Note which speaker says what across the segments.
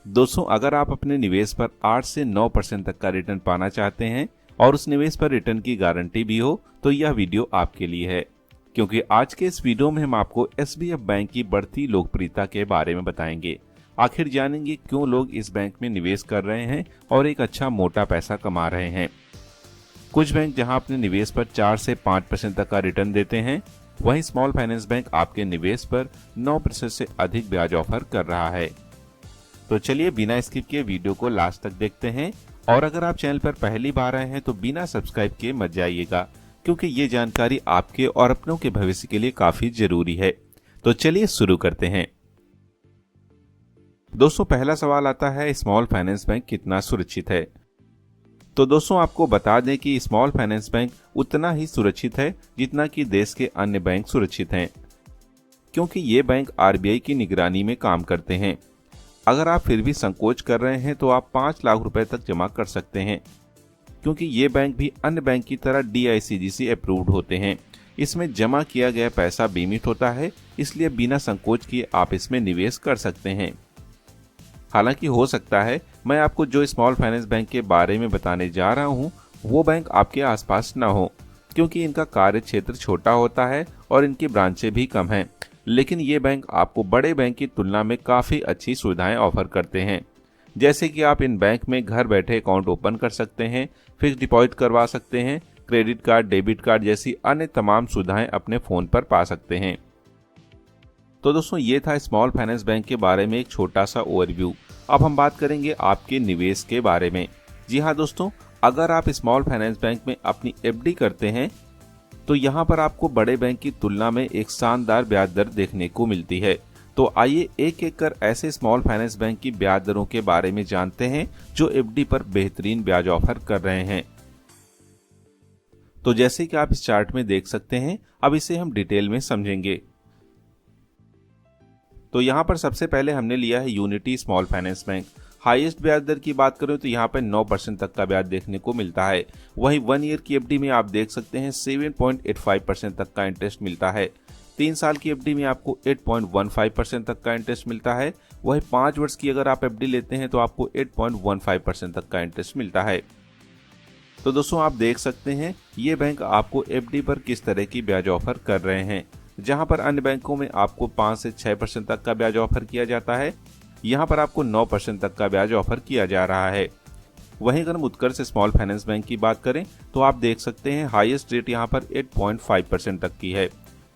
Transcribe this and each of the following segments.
Speaker 1: दोस्तों, अगर आप अपने निवेश पर 8 से 9% तक का रिटर्न पाना चाहते हैं और उस निवेश पर रिटर्न की गारंटी भी हो, तो यह वीडियो आपके लिए है। क्योंकि आज के इस वीडियो में हम आपको एसबीएफ बैंक की बढ़ती लोकप्रियता के बारे में बताएंगे। आखिर जानेंगे क्यों लोग इस बैंक में निवेश कर रहे हैं और एक अच्छा मोटा पैसा कमा रहे हैं। कुछ बैंक जहां अपने निवेश पर 4 से 5% तक का रिटर्न देते हैं, वहीं स्मॉल फाइनेंस बैंक आपके निवेश पर 9% से अधिक ब्याज ऑफर कर रहा है। तो चलिए बिना स्किप किए वीडियो को लास्ट तक देखते हैं। और अगर आप चैनल पर पहली बार आए हैं तो बिना सब्सक्राइब किए मत जाइएगा, क्योंकि ये जानकारी आपके और अपनों के भविष्य के लिए काफी जरूरी है। तो चलिए शुरू करते हैं। दोस्तों, पहला सवाल आता है, स्मॉल फाइनेंस बैंक कितना सुरक्षित है। तो दोस्तों, आपको बता दें कि स्मॉल फाइनेंस बैंक उतना ही सुरक्षित है जितना कि देश के अन्य बैंक सुरक्षित हैं, क्योंकि ये बैंक आरबीआई की निगरानी में काम करते हैं। अगर आप फिर भी संकोच कर रहे हैं तो आप 5 लाख रुपए तक जमा कर सकते हैं, क्योंकि ये बैंक भी अन्य बैंक की तरह DICGC अप्रूव्ड होते हैं। इसमें जमा किया गया पैसा बीमित होता है, इसलिए बिना संकोच किए आप इसमें निवेश कर सकते हैं। हालांकि हो सकता है मैं आपको जो स्मॉल फाइनेंस बैंक के बारे में बताने जा रहा हूं, वो बैंक आपके आसपास न हो, क्योंकि इनका कार्य क्षेत्र छोटा होता है और इनकी ब्रांचें भी कम हैं। लेकिन ये बैंक आपको बड़े बैंक की तुलना में काफ़ी अच्छी सुविधाएं ऑफर करते हैं, जैसे कि आप इन बैंक में घर बैठे अकाउंट ओपन कर सकते हैं, फिक्स डिपॉजिट करवा सकते हैं, क्रेडिट कार्ड, डेबिट कार्ड जैसी अन्य तमाम सुविधाएं अपने फ़ोन पर पा सकते हैं। तो दोस्तों, ये था स्मॉल फाइनेंस बैंक के बारे में एक छोटा सा ओवरव्यू। अब हम बात करेंगे आपके निवेश के बारे में। जी हाँ दोस्तों, अगर आप स्मॉल फाइनेंस बैंक में अपनी FD करते हैं तो यहाँ पर आपको बड़े बैंक की तुलना में एक शानदार ब्याज दर देखने को मिलती है। तो आइए एक एक कर ऐसे स्मॉल फाइनेंस बैंक की ब्याज दरों के बारे में जानते हैं जो FD पर बेहतरीन ब्याज ऑफर कर रहे हैं। तो जैसे कि आप इस चार्ट में देख सकते हैं, अब इसे हम डिटेल में समझेंगे। तो यहाँ पर सबसे पहले हमने लिया है unity small finance bank. Highest ब्याज दर की बात करें तो यहाँ पर 9% तक का ब्याज देखने को मिलता है। वहीं 1 ईयर की FD में आप देख सकते हैं 7.85% तक का इंटरेस्ट मिलता है। 3 साल की FD में आपको 8.15% तक का इंटरेस्ट मिलता है। वहीं 5 वर्ष की अगर आप FD लेते हैं तो आपको 8.15% तक का इंटरेस्ट मिलता है। तो दोस्तों, आप देख सकते हैं ये बैंक आपको FD पर किस तरह की ब्याज ऑफर कर रहे हैं। जहां पर अन्य बैंकों में आपको 5 से 6% तक का ब्याज ऑफर किया जाता है, यहाँ पर आपको 9% तक का ब्याज ऑफर किया जा रहा है। वहीं अगर हम उत्कर्ष स्मॉल फाइनेंस बैंक की बात करें तो आप देख सकते हैं हाईएस्ट रेट यहाँ पर 8.5% तक की है।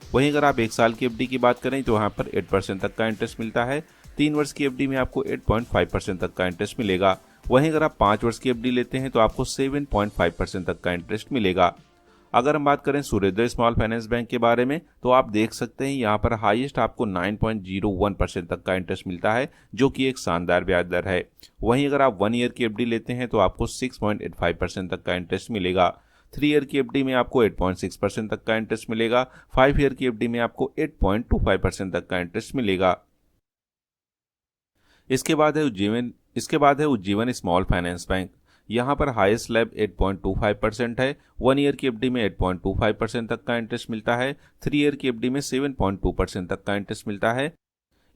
Speaker 1: वहीं अगर आप 1 साल की FD की बात करें तो यहाँ पर 8% तक का इंटरेस्ट मिलता है। 3 वर्ष की FD में आपको 8.5% तक का इंटरेस्ट मिलेगा। वहीं अगर आप 5 वर्ष की FD लेते हैं तो आपको 7.5% तक का इंटरेस्ट मिलेगा। अगर हम बात करें सूर्योदय स्मॉल फाइनेंस बैंक के बारे में तो आप देख सकते हैं यहाँ पर हाईएस्ट आपको 9.01% तक का इंटरेस्ट मिलता है, जो कि एक शानदार ब्याज दर है। वहीं अगर आप 1 ईयर की FD लेते हैं तो आपको 6.85% तक का इंटरेस्ट मिलेगा। 3 ईयर की FD में आपको 8.6% तक का इंटरेस्ट मिलेगा। 5 ईयर की FD में आपको 8.25% तक का इंटरेस्ट मिलेगा। इसके बाद है उज्जीवन स्मॉल फाइनेंस बैंक। यहाँ पर हाईएस्ट स्लैब 8.25% है। 1 ईयर की FD में 8.25% तक का इंटरेस्ट मिलता है। 3 ईयर की FD में 7.2% तक का इंटरेस्ट मिलता है।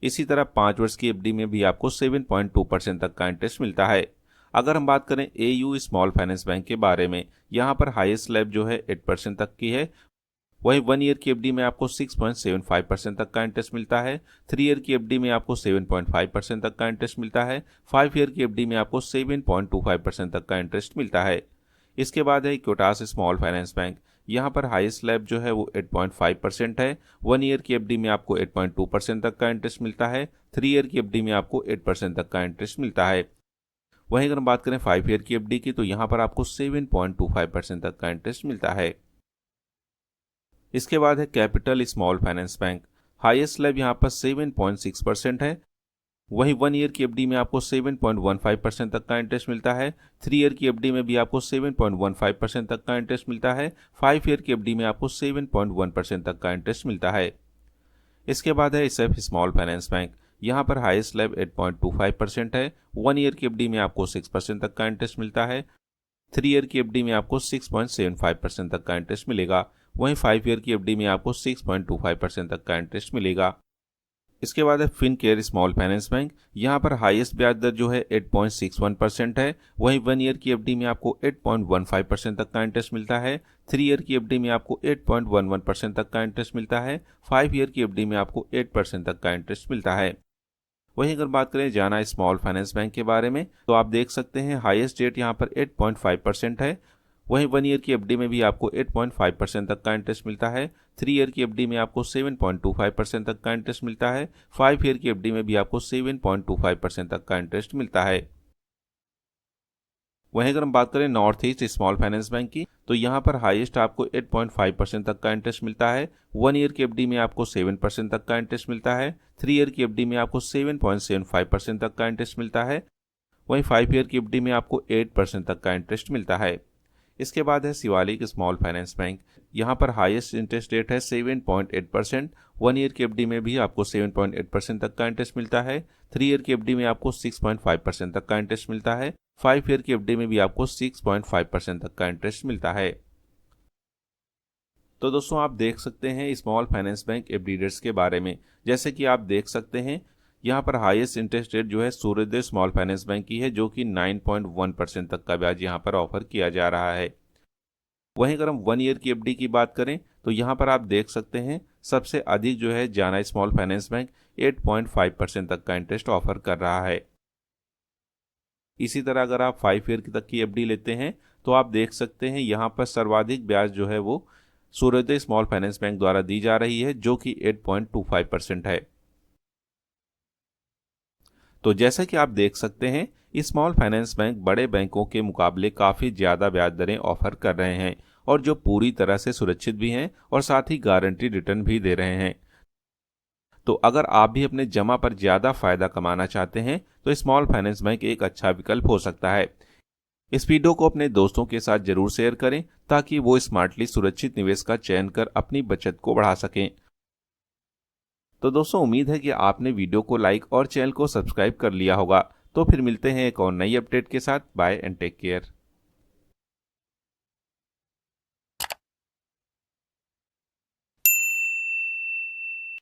Speaker 1: इसी तरह 5 वर्ष की FD में भी आपको 7.2% तक का इंटरेस्ट मिलता है। अगर हम बात करें AU स्मॉल फाइनेंस बैंक के बारे में, यहाँ पर हाईएस्ट स्लैब जो है 8% तक की है। वहीं 1 ईयर की FD में आपको 6.75% तक का इंटरेस्ट मिलता है। 3 ईयर की FD में आपको 7.5% तक का इंटरेस्ट मिलता है। 5 ईयर की FD में आपको 7.25% तक का इंटरेस्ट मिलता है। इसके बाद है इक्विटास स्मॉल फाइनेंस बैंक। यहाँ पर हाईएस्ट स्लैब जो है वो 8.5% है। 1 ईयर की FD में आपको 8.2% तक का इंटरेस्ट मिलता है। 3 ईयर की FD में आपको 8% तक का इंटरेस्ट मिलता है। वहीं अगर हम बात करें 5 ईयर की FD की तो यहाँ पर आपको 7.25% तक का इंटरेस्ट मिलता है। इसके बाद है capital small finance bank. Highest slab यहाँ पर 7.6% है। वहीं 1 ईयर की FD में आपको 7.15% तक का इंटरेस्ट मिलता है। 3 ईयर की FD में भी आपको 7.15% तक का इंटरेस्ट मिलता है। 5 ईयर की FD में आपको 7.1% तक का इंटरेस्ट मिलता है। इसके बाद है SF स्मॉल फाइनेंस बैंक। यहाँ पर हाईएस्ट स्लैब 8.25% है। 1 ईयर की FD में आपको 6% तक का इंटरेस्ट मिलता है। 3 ईयर की FD में आपको 6.75% तक का इंटरेस्ट मिलेगा। वहीं 5 ईयर की FD में आपको 6.25% तक का इंटरेस्ट मिलेगा। इसके बाद है फिनकेयर स्मॉल फाइनेंस बैंक। यहाँ पर हाईएस्ट ब्याज दर जो है 8.61% है। वहीं 1 ईयर की एफडी में आपको 8.15% तक का इंटरेस्ट मिलता है। 3 ईयर की एफडी में आपको 8.11% तक का इंटरेस्ट मिलता है। 5 ईयर की एफडी में आपको 8% तक का इंटरेस्ट मिलता है। वहीं अगर बात करें जाना स्मॉल फाइनेंस बैंक के बारे में, तो आप देख सकते हैं हाईएस्ट रेट यहाँ पर 8.5% है। वहीं 1 ईयर की एफडी में भी आपको 8.5% तक का इंटरेस्ट मिलता है। 3 ईयर की एफडी में आपको 7.25% तक का इंटरेस्ट मिलता है। 5 ईयर की एफडी में भी आपको 7.25% तक का इंटरेस्ट मिलता है। वहीं अगर हम बात करें north east small finance bank की, तो यहाँ पर हाईएस्ट आपको 8.5% तक का इंटरेस्ट मिलता है। 1 ईयर की एफडी में आपको 7% तक का इंटरेस्ट मिलता है। 3 ईयर की एफडी में आपको 7.75% तक का इंटरेस्ट मिलता है। वहीं 5 ईयर की एफडी में आपको 8% तक का इंटरेस्ट मिलता है। इसके बाद है शिवालिक स्मॉल फाइनेंस बैंक। यहाँ पर हाईएस्ट इंटरेस्ट रेट है 7.8%। 1 ईयर की एफडी में भी आपको 7.8% तक का इंटरेस्ट मिलता है। 3 ईयर की एफडी में आपको 6.5% तक का इंटरेस्ट मिलता है। 5 ईयर की एफडी में भी आपको 6.5% तक का इंटरेस्ट मिलता है। तो दोस्तों आप देख सकते हैं small finance bank FD rates के बारे में। जैसे कि आप देख सकते हैं यहाँ पर हाईएस्ट इंटरेस्ट रेट जो है सूर्योदय स्मॉल फाइनेंस बैंक की है, जो कि 9.1% तक का ब्याज यहाँ पर ऑफर किया जा रहा है। वहीं अगर हम 1 ईयर की एफडी की बात करें, तो यहाँ पर आप देख सकते हैं सबसे अधिक जो है जाना स्मॉल फाइनेंस बैंक 8.5% तक का इंटरेस्ट ऑफर कर रहा है। इसी तरह अगर आप 5 ईयर तक की एफडी लेते हैं, तो आप देख सकते हैं यहाँ पर सर्वाधिक ब्याज जो है वो सूर्योदय स्मॉल फाइनेंस बैंक द्वारा दी जा रही है, जो कि 8.25% है। तो जैसा कि आप देख सकते हैं स्मॉल फाइनेंस बैंक बड़े बैंकों के मुकाबले काफ़ी ज़्यादा ब्याज दरें ऑफर कर रहे हैं, और जो पूरी तरह से सुरक्षित भी हैं और साथ ही गारंटी रिटर्न भी दे रहे हैं। तो अगर आप भी अपने जमा पर ज़्यादा फायदा कमाना चाहते हैं, तो स्मॉल फाइनेंस बैंक एक अच्छा विकल्प हो सकता है। इस वीडियो को अपने दोस्तों के साथ जरूर शेयर करें, ताकि वो स्मार्टली सुरक्षित निवेश का चयन कर अपनी बचत को बढ़ा सकें। तो दोस्तों उम्मीद है कि आपने वीडियो को लाइक और चैनल को सब्सक्राइब कर लिया होगा। तो फिर मिलते हैं एक और नई अपडेट के साथ। Bye and take care.